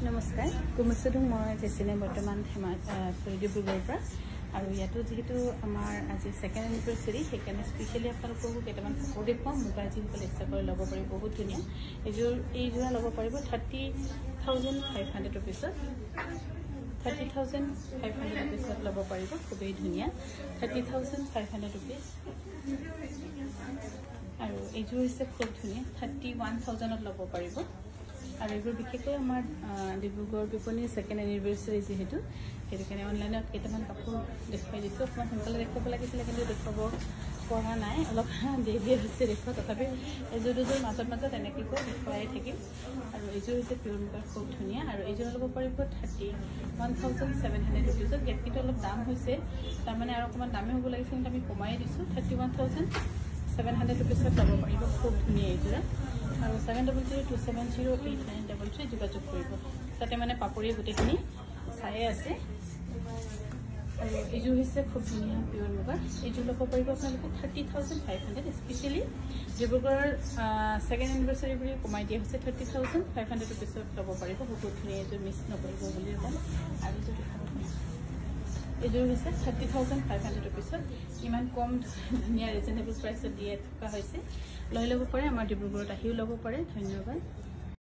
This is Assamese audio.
নমস্কাৰ কুমুচুদুং মই জেচিনে বৰ্তমান ডিব্ৰুগড়ৰ পৰা আৰু ইয়াতো যেহেতু আমাৰ আজি সেকেন্ড এনিভাৰ্সাৰী সেইকাৰণে স্পেশালি আপোনালোকক কেইটামান কাপোৰ দেখুৱাম মুগা যিসকলে ইচ্ছা কৰি ল'ব পাৰিব বহুত ধুনীয়া এইযোৰা ল'ব পাৰিব 30,500 rupeesত 30,500 rupeesত ল'ব পাৰিব খুবেই ধুনীয়া 30,500 rupees আৰু এইযোৰ হৈছে খুব ধুনীয়া 31,000ত ল'ব পাৰিব আৰু এইবোৰ বিশেষকৈ আমাৰ ডিব্ৰুগড় বিপণী সেকেন্ড এনিভাৰ্সাৰী যেহেতু সেইকাৰণে অনলাইনত কেইটামান কাপোৰ দেখুৱাই দিছোঁ অকণমান সোনকালে দেখুৱাব লাগিছিলে কিন্তু দেখুৱাব পৰা নাই অলপ দেৰি হৈছে দেখুৱা তথাপি এযোৰ দুযোৰ মাজত এনেকৈ দেখুৱাই থাকিম আৰু এইযোৰ হৈছে পিয়ৰ মুগাৰ খুব ধুনীয়া আৰু এইযোৰ ল'ব পাৰিব 31,700 rupeesত কিন্তু অলপ দাম হৈছে তাৰমানে আৰু অকণমান দামে হ'ব লাগিছিল কিন্তু আমি কমাই দিছোঁ 31,700 rupeesত ল'ব পাৰিব খুব ধুনীয়া এইযোৰা আৰু 7002708933 যোগাযোগ কৰিব তাতে মানে পাপৰিয়ে গোটেইখিনি চাই আছে আৰু এইযোৰ হৈছে খুব ধুনীয়া পিয়ৰ মুগা এইযোৰ ল'ব পাৰিব আপোনালোকে 30,500 স্পেচিয়েলি ডিব্ৰুগড়ৰ সেকেন্ড এনিভাৰ্সাৰী বুলি কমাই দিয়া হৈছে 30,500 rupeesত ল'ব পাৰিব বহুত ধুনীয়া এইযোৰ মিছ নকৰিব বুলি ক'ম আৰু এইযোৰ হৈছে 30,500 rupeesত ইমান কম ধুনীয়া ৰিজনেবল প্ৰাইচত দিয়ে থকা হৈছে লৈ ল'ব পাৰে আমাৰ ডিব্ৰুগড়ত আহিও ল'ব পাৰে ধন্যবাদ